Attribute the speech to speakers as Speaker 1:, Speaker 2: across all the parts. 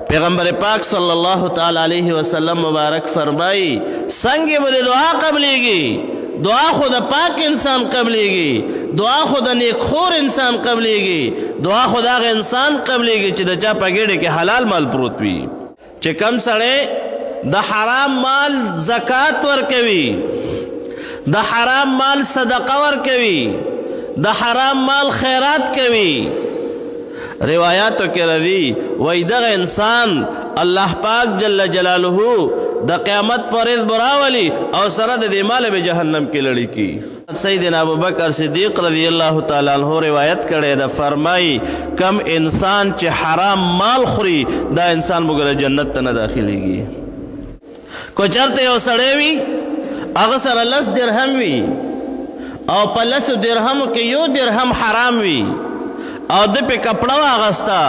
Speaker 1: پیغمبر پاک صلی اللہ تعالی علیہ وسلم مبارک فرمائی سنگ بده دعا قبلیگی، دعا خود پاک انسان قبلیگی، دعا خود نیکخور انسان قبلیگی، دعا خود هغه انسان قبلیگی چې د چا په ګېډه کې حلال مال پروت وي. چې کم سړی د حرام مال زکات ورکوي، د حرام مال صدقه ورکوي، د حرام مال خیرات کوي، روایاتو کې راځي وایي دغه انسان الله پاک جل جلاله د قیامت پر ورځ براولي او سره د دې مال به جهنم کې لړي کی. سیدنا ابوبکر صدیق رضی الله تعالی عنہ روایت کړی ده، فرمایي کم انسان چې حرام مال خوري دا انسان مګر جنت ته نه داخليږي. کو چرته یو سړی وي هغه سره 10 درهم وي او په 10 درهمو کې یو درهم حرام وي او د په کپڑا واغستا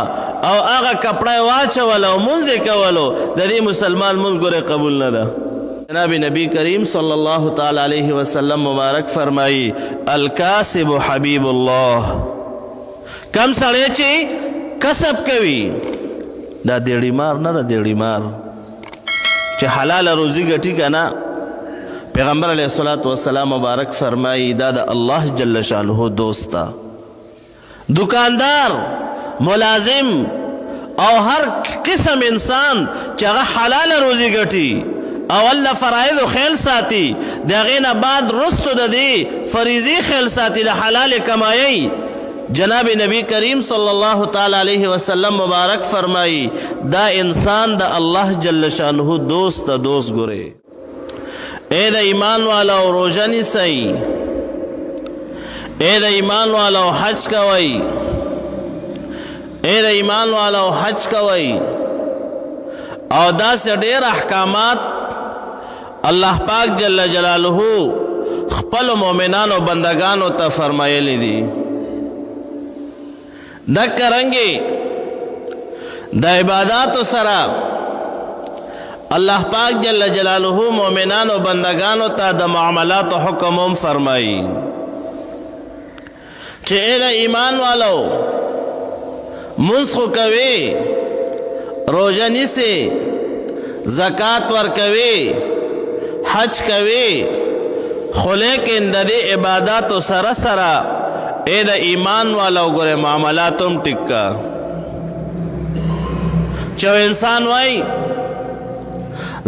Speaker 1: او هغه کپڑا واچول او مونږ کولو د دې مسلمان مونږ ګره قبول نه ده. جناب نبی کریم صلی الله تعالی علیه وسلم مبارک فرمایي الکاسب حبیب الله. کم سړی چې کسب کوي دا دیړی مار نه ده، دیړی مار چې حلال روزي ګټي کنه. پیغمبر علیه الصلاۃ والسلام مبارک فرمایي دا د الله جل شانه دوست ده. دکاندار، ملازم او هر قسم انسان چې هغه حلال روزي ګټي او الله فرایض خیل ساتي د هغې نه بعد رستو د دې فریضي خیل ساتي د حلال کمایي، جناب نبی کریم صلی الله تعالی علیه وسلم مبارک فرمایي دا انسان د الله جل شانه دوست د دوست ګوري. اے د ایمان والا روزه نیسئ، اے د ایمان والا حج کوئ، اے د ایمان والا حج کوئ. او داسې ډېر احکامات الله پاک جل جلاله خپل مؤمنانو بندگانو ته فرمایلی دي. دکه رنګې د عباداتو سره الله پاک جل جلاله مؤمنانو بندگانو ته د معاملاتو حکم هم فرمایي چې اے د ایمان والو منځ خو کوي، روژه نیسئ، زکات ورکوي، حج کوي، خو لیکن د دې عباداتو سره سره اے د ایمان والو ګوره معاملات هم ټیک کا. چې انسان وای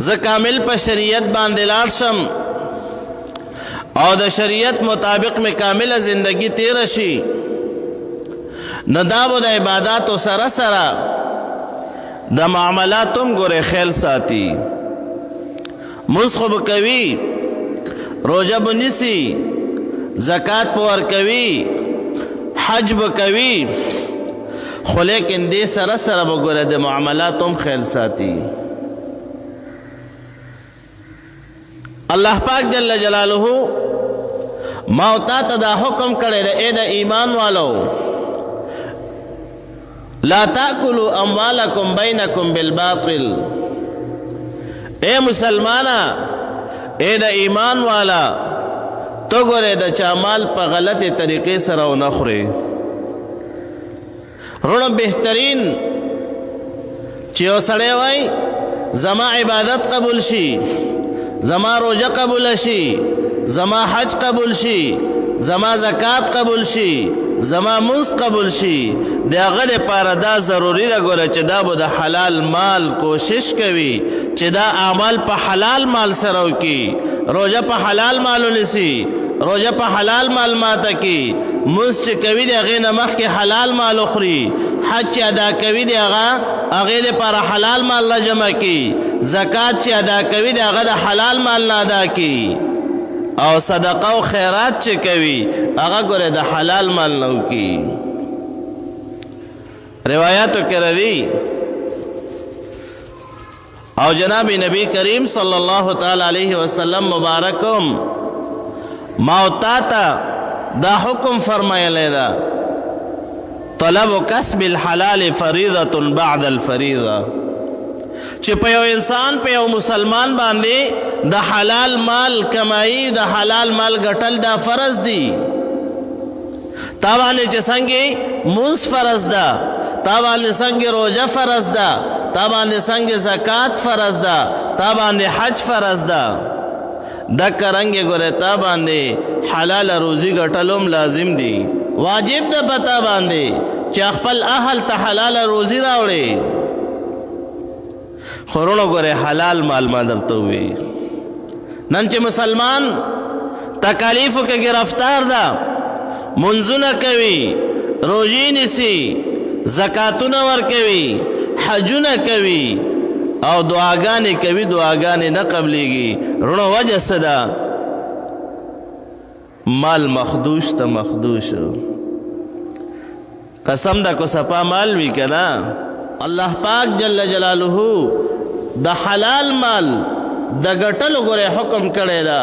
Speaker 1: زه کامل په شریعت باندې لاړ شم او د شریعت مطابق میں کامل زندگی تیر شي، نو دا به د عباداتو سره سره د معاملات هم ګوره خیل ساتي. منځ خو به کوي، روژه به نیسي، زکات به ورکوي، حج به کوي، خو لیکن دې سره سره به ګوره د معاملات هم خیل ساتي. الله پاک جل جلاله ما او تا ته دا حکم کړی دی اے د ایمان والو لا تاکلوا اموالکم بینکم بالباطل. اے مسلمانا، اے د ایمان والا تو ګوره د چا مال په غلطه طریقې سره ونه خورې. رونو بهترین چې یو سړی وای زما عبادت قبول شي، زما روزه قبول شي، زما حج قبول شي، زما زکات قبول شي، زما منځ قبول شي، د هغه لپاره دا ضروري ده ګوره چې دا به د حلال مال کوشش کوي چې دا اعمال په حلال مال سره وکړي. روزه په حلال مال ونیسي، روزه په حلال مال ماته کړي، منځ چې کوي د هغې نه مخکې حلال مال وخوري، حج چې ادا کوي د هغې لپاره حلال مال نه جمع کړي، زکات چې ادا کوي د هغه د حلال مال نه ادا کړي، او صدقه او خیرات چې کوي هغه ګوره د حلال مال نه وکړي. روایاتو کې راځي او جناب نبی کریم صلی الله تعالی علیه وسلم مبارکم ما او تا ته دا حکم فرمایلی ده طلب کسب الحلال فریضة بعد الفریضة، چې په یو انسان په یو مسلمان باندې د حلال مال کمایي، د حلال مال ګټل دا فرض دي. تا باندې چې څنګه منځ فرض ده، تا باندې څنګه روزه فرض ده، تا باندې څنګه زکات فرض ده، تا باندې حج فرض ده، دکه رنګې ګوره تا باندې حلال روزي ګټلوم لازم دي، واجب ده په تا باندې چې خپل اهل ته حلال روزي راوړې. خو وروڼو ګوره حلال مال ما درته ووي، نن چې مسلمان تکالیفو کې گرفتار ده، منځونه کوي، روژې نیسي، زکاتونه ورکوي، حجونه کوي او دعاګانې کوي، دعاګانې نه قبلیږي. وروڼو وجه څه ده؟ مال مخدوش ته مخدوش. قسم ده کو سپا مال وي که نه، الله پاک جل جلاله د حلال مال د ګټلو ګوره حکم کړی ده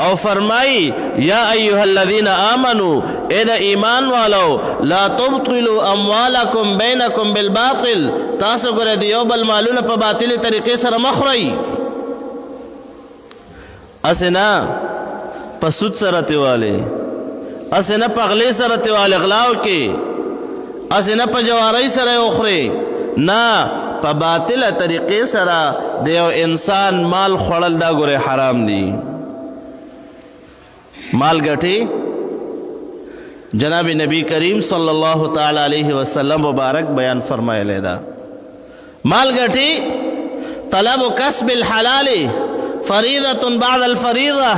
Speaker 1: او فرمائی یا ایها الذین آمنوا اے دا ایمان والو لا تبطلوا اموالکم بینکم بالباطل، تاسو ګوره د یو بل مالونه په باطلې طریقې سره مه خورئ. اسې نه په سود سره تیوالی، اسې نه په غلې سره تیوالی غلاو کې، اسې نه په جوارۍ سره یې وخورئ، نه په باطله طریقې سره د یو انسان مال خوړل دا ګوره حرام دی. مال گٹی جناب نبی کریم صلی اللہ تعالی علیہ وسلم مبارک بیان فرمائے لیدا، مال گٹی طلب کسب الحلال فریضۃ بعد الفریضہ.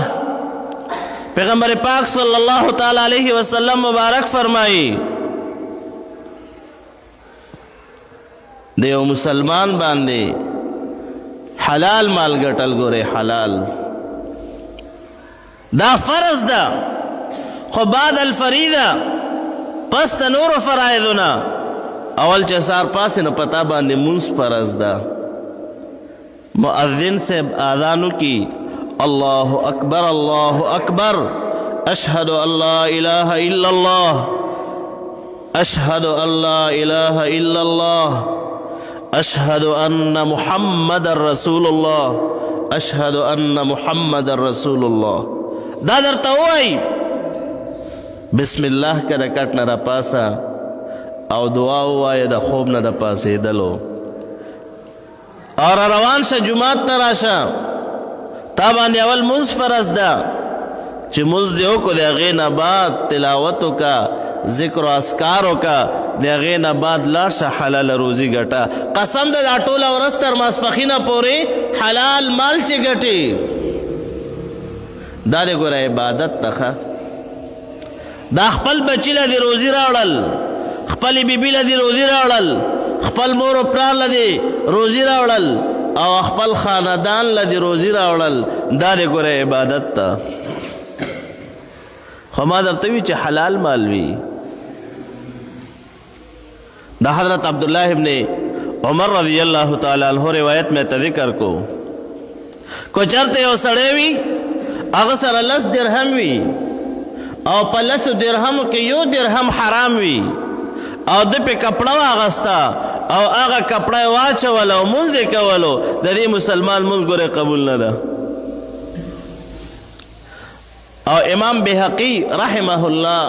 Speaker 1: پیغمبر پاک صلی اللہ تعالی علیہ وسلم مبارک فرمائی دیو مسلمان باندے حلال مال گٹل گورے حلال دا فرض ده، خو بعد الفریضه پس د نورو فرایضونه اول چې سار پاسې نو پتا باندې مونځ فرض ده. مؤذن صاحب اذانو کی الله اکبر الله اکبر اشهد ان لا اله الا الله اشهد ان لا اله الا الله اشهد ان محمد رسول الله اشهد ان محمد رسول الله. دا درته وای بسم الله که د کټ نه راپاسه او دعا ووایه د خوب نه د پاسېدلو او روان شه جومات ته راشه، تا باندې اول مونځ فرض ده چې مونځ دې وکړو، د هغې نه بعد تلاوت وکړه، ذکر و اذکار وکړه، د هغې نه بعد لاړ شه حلاله روزي ګټه. قسم ده دا ټوله ورځ تر ماسپښینه پورې حلال مال چې ګټې دا دی ګوره عبادت ته. دا خپل بچی له دې روزي راوړل، خپلې بیبي له دې روزي راوړل، خپل مور و پلار له دې روزي راوړل او خپل خاندان له دې روزي راوړل، دا دی ګوره عبادت ته. خو ما درته وي چې حلال مال وي. دا حضرت عبداللہ ابن عمر رضی اللہ تعالی عنہ روایت میں ته ذکر کو چرته یو سړی وي هغه سره 10 درهم وي او په 10 درهمو کې یو درهم حرام وي او د په کپړه واغستا او هغه کپړه واچول او مونځ کولو، د دې مسلمان مونږ ګوره قبول نه ده. او امام بهقی رحمه الله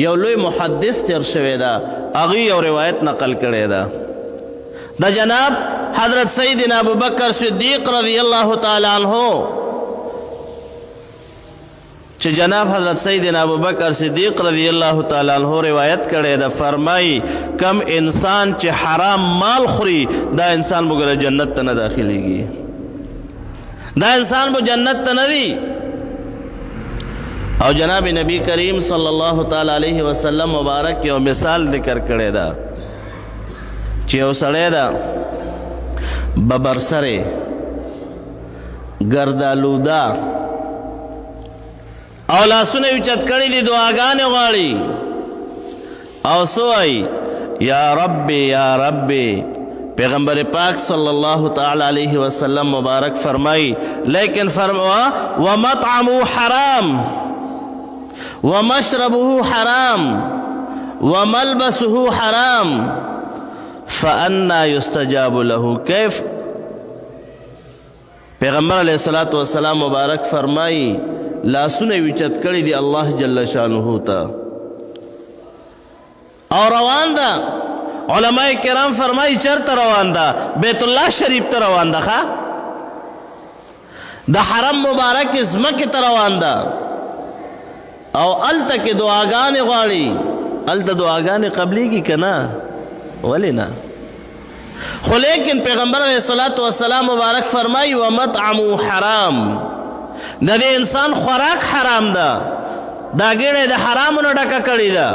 Speaker 1: یو لوی محدث تیر شوی ده، هغه یو روایت نقل کړی ده د جناب حضرت سیدنا ابو بکر صدیق رضی اللہ تعالی عنہ، چې جناب حضرت سیدنا ابو بکر صدیق رضی اللہ تعالی عنہ روایت کړی ده، فرمائی کم انسان چې حرام مال خوري دا انسان مګر جنت ته نه داخليږي، دا انسان به جنت ته نه دی. او جناب نبی کریم صلی اللہ تعالی علیہ وسلم مبارک یو مثال ذکر کړی ده چې یو سړی ده ببر سره ګردالودا او لاسونه یې اوچت کړي دي، دعاګانې غواړي او څه وایي یا ربي یا ربي. پیغمبر پاک صلی اللہ تعالی علیہ وسلم مبارک فرمائی لیکن فرما ومطعمه حرام ومشربه حرام وملبسه حرام فأنا يستجاب له کیف. پیغمبر علیہ الصلوۃ والسلام مبارک فرمائی لاسونه وچت کړي دي الله جل شانه ته او روان ده علماء کرام فرمایي چرته روان ده؟ بیت الله شریف ته روان ده. ښه د حرم مبارک ځمکې ته روان ده او هلته کې دعاګانې غواړي. هلته دعاګانې قبلیږي که نه؟ ولې نه؟ خو لیکن پیغمبر علیه الصلاة والسلام مبارک فرمایي ومطعمو حرام، د دې انسان خوراک حرام ده، دا ګیډه د حرامو نه ډکه کړې ده.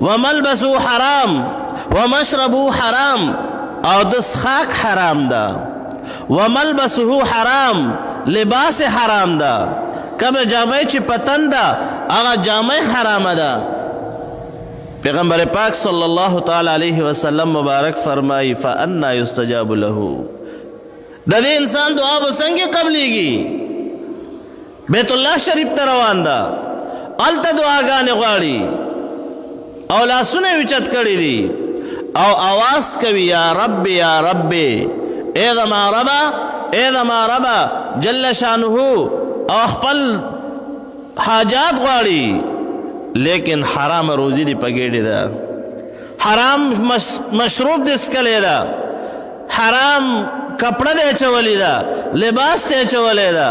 Speaker 1: وملبسو حرام ومشربو حرام، او د څښاک حرام ده. وملبسه حرام، لباس حرام ده، کومه جامه چې پتن ده هغه جامه حرامه ده. پیغمبر پاک صلی الله تعالی علیه وسلم مبارک فرمایي فانا یستجاب له، د دې انسان دعا به څنګه قبلیږي؟ بیت الله شریف ته روان ده، هلته دعاګانې غواړي او لاسونه یې اوچت کړي دي او آواز کوي یا رب یا رب، ای زما ربه ای زما ربه جل شانه، او خپل حاجات غواړي. لیکن حرام روزی دی پګېډې ده، حرام مشروب دی څکلی ده، حرام کپڑا دی اچولی ده، لباس دی اچولی ده.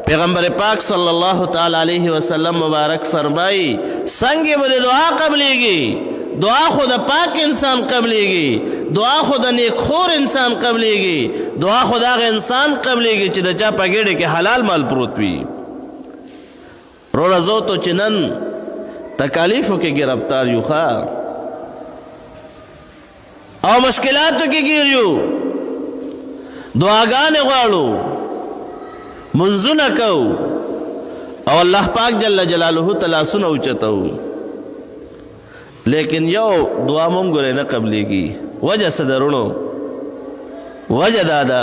Speaker 1: پیغمبر پاک صلی الله تعالی علیه وسلم مبارک فرمایي څنګه به دعا قبلیږي؟ دعا خو د پاک انسان قبلیږي، دعا خو د نیکخور انسان قبلیږي، دعا خو د هغه انسان قبلیږي چې د چا پګېډې کې حلال مال پروت وي. وروره زه تو چې نن تکالیفو کې گرفتار یو ښه او مشکلاتو کې ګیر یو، دعاګانې غواړو، منځونه کوو او الله پاک جل جلاله ته لاسونه اوچتوو، لیکن یو دعا مو هم ګورئ نه قبلیږي. وجه څه ده رونو؟ وجه دا ده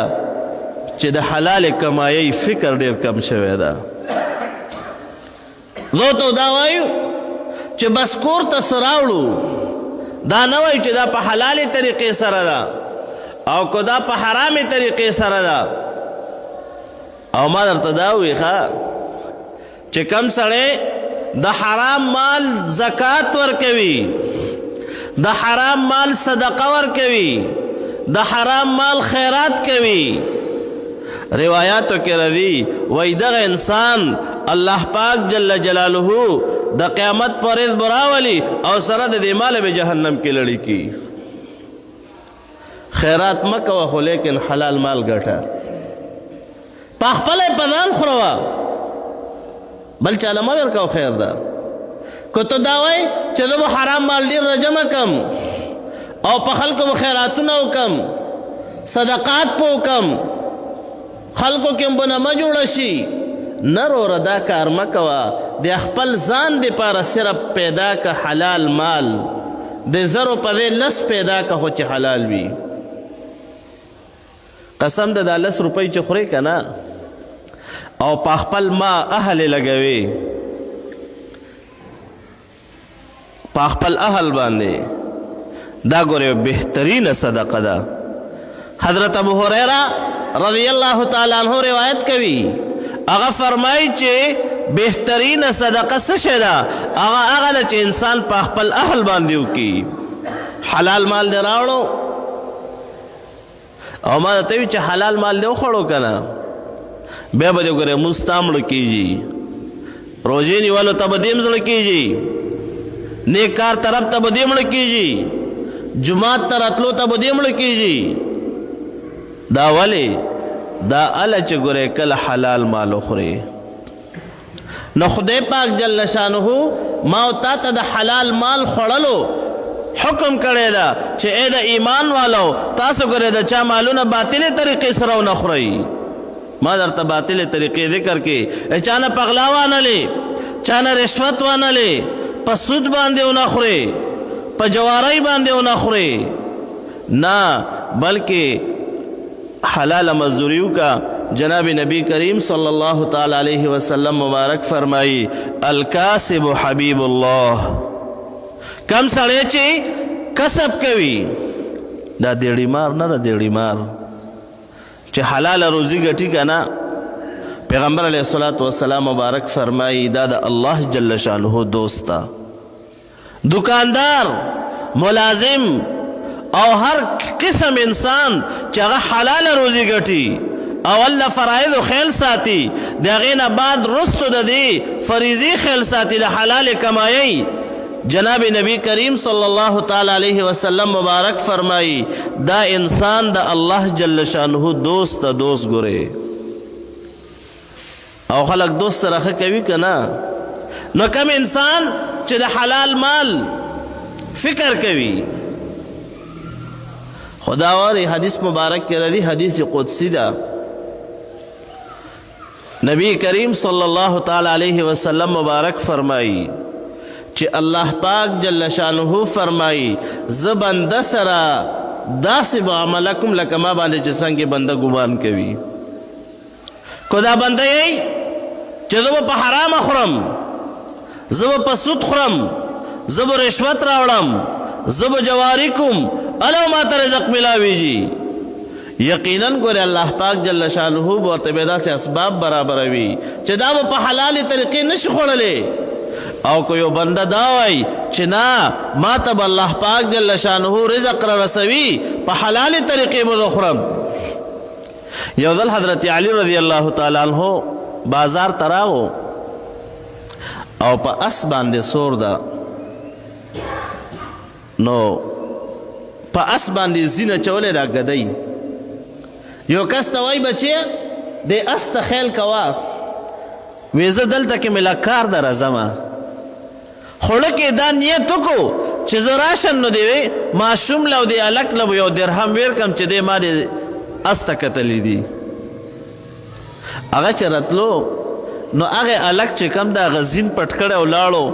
Speaker 1: چې د حلال کمایۍ فکر ډېر کم شوی ده. زه ته دا وایو چې بس کور ته څه راوړو، دا نه وایو چې دا په حلالې طریقې سره ده او که دا په حرامې طریقې سره ده. او ما درته دا ووایي ښه چې کم سړی د حرام مال زکات ورکوي، د حرام مال صدقه ورکوي، د حرام مال خیرات کوي، روایاتو کې راځي وایي دغه انسان الله پاک جل جلاله د قیامت پر ورځ براولي او سره د دې مال به جهنم کې لړي کی. خیرات مه کوه خو لیکن حلال مال ګټه، په خپله یې په ځان خوروه، بل چاله مه ورکوه. خیر ده که ته دا وایې چې زه به حرام مال ډېر راجمع کم او په خلکو به خیراتونه وکم، صدقات به وکم، خلکو کې به نمه جوړه شي، نه وروره دا کار مه کوه. د خپل ځان دپاره صرف پیدا که حلال مال، د زرو په ځای لس پیدا که خو چې حلال وي. قسم ده دا 10 روپۍ چې خورې که نه او په خپل ما اهل لګوي، په خپل اهل باندې، دا ګورې بهترینه صدقه ده. حضرت ابو هریره رضی الله تعالی عنہ روایت کوي، هغه فرمایي چې بهترینه صدقه څه شی ده؟ هغه ده چې انسان په خپل اهل باندې وکړي. حلال مال دې راوړو او ما درته وي چې حلال مال دې وخوړو که نه، بیا به دې ګورې مونځ ته مړه کېږي، روژې نیولو ته به دې هم زړه کېږي، نیک کار طرف ته به دې مړه کېږي، جماعت ته راتلو ته به دې مړه کېږي. دا ولې؟ دا اله چې ګورې کله حلال مال وخورې نو خدای پاک جل شانه ما او تا ته د حلال مال خوړلو حکم کړی ده چې ای د ایمان والو تاسو ګورئ د چا مالونه باطلې طریقې سره ونه خورئ. ما درته باطلې طریقې ذکر کې چا نه پغلا وانلې، چا نه رشوت وانلې، په سود باندې ونه خورئ، په جوارۍ باندې ونه خورئ، نه بلکې حلال مزدوریو کا. جناب نبی کریم صلی اللہ تعالی علیہ وسلم مبارک فرمائی الکاسب حبیب اللہ، کم سړی چې کسب کوي دا دیړی مار نه دا دیړی مار چې حلال روزی ګټي کنه. پیغمبر علیہ الصلوۃ والسلام مبارک فرمائی دا د الله جل شانه دوست تا. دکاندار ملازم او هر قسم انسان چې هغه حلال روزي ګټي او الله فرایض خیال ساتي د هغې نه بعد رستو د دې فریضي خیال ساتي د حلال کمایي جناب نبی کریم صلی الله تعالی علیه وسلم مبارک فرمائی دا انسان دا الله جل شانه دوست دا دوست ګوري او خلق دوست سره ښه کوي که نه نو کم انسان چې د حلال مال فکر کوي خداواری حدیث مبارک کې راځي حدیث قدسی ده نبی کریم صلی الله تعالی علیه وسلم مبارک فرمائی چې الله پاک جل شانه فرمائی زه بنده سره داسې به عمله کوم لکه ما باندې چې څنګه بنده ګمان کوي کو دا بنده یی چې زه به په حرام خورم زه به په سود خورم زه به رشوت راوړم زه به جواری کوم الو ما ته رزق ملاویږي یقینا ګوره الله پاک جل شانه به ورته به داسې اسباب برابروي چې دا به په حلالې طریقې نشي خوړلی او که یو بنده دا وای چې نه ما ته به الله پاک جل شانه رزق را رسوي په حلالې طریقې به زه خورم یو ځل حضرت علی رضی الله تعالی عنه بازار ته راغو او په اس باندې سور ده نو په اس باندې زینه چولې ده ګدی یو کس ته وای بچې د اس ته خیل کوه وی زه دلته کې مې لږ کار ده راځمه خوړه کې دا نیت وکړو چې زه راشم نو دی ماشوم له او د هلک له به یو درهم ویر کړم چې دی ما د اس ته کتلی دي هغه چې راتلو نو هغې هلک چې کم ده هغه زین پټ کړی او لاړو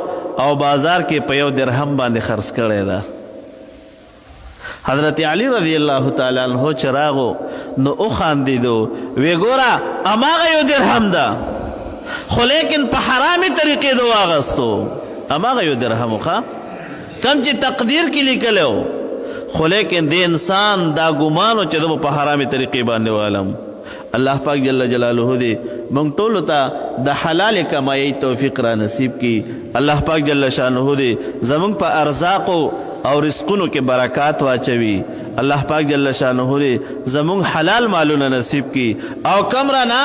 Speaker 1: او بازار کې په یو درهم باندې خرڅ کړی ده حضرت علی رضی الله تعالی عنه چې راغو نو وخاندېدو وی ګوره هماغه یو درهم ده خو لیکن په حرامې طریقې ده واغستو هماغه یو درهم ښه کم چې تقدیر کې لیکلی و خو لیکن د انسان دا ګمان و چې زه به په حرامې طریقې باندې والم الله پاک جل جلاله دې موږ ټولو ته د حلال کمایۍ توفیق را نصیب کړي الله پاک جل شانه دې زموږ په ارزاقو او رزقونو کې برکات واچوي الله پاک جل شانه دې زموږ حلال مالونه نصیب کړي او کم رانه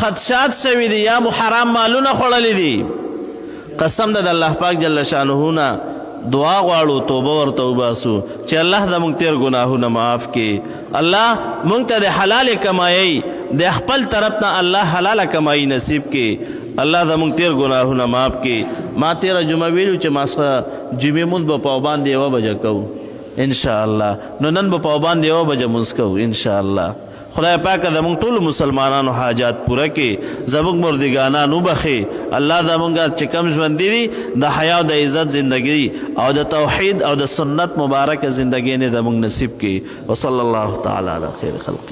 Speaker 1: خدشات شوي دي یا حرام مالونه خوړلي دي قسم ده د الله پاک جل شانه نه دعا غواړو توبه ورته وباسو چې الله زموږ تیر ګناهونه معاف کړي الله موږ ته د حلال کمایۍ د خپل طرف نه الله حلاله کمایي نصیب کړي الله زموږ تیر ګناهونه معاف کړي ما تیره جمعه ویلو چې ماسخه جمعې مونځ به په باندې 1 بجه کوو انشاءالله نو نن به په باندې 1 بجه مونځ کوو انشاءالله خدای پاک زموږ ټولو مسلمانانو حاجات پوره کړي زموږ مردګانان وبخي الله زموږ چې کم ژوندي دي د حیا او د عزت زندگی او د توحید او د سنت مبارکه زندگی نه زموږ نصیب کړي وصلی الله تعالی علی خیر خلق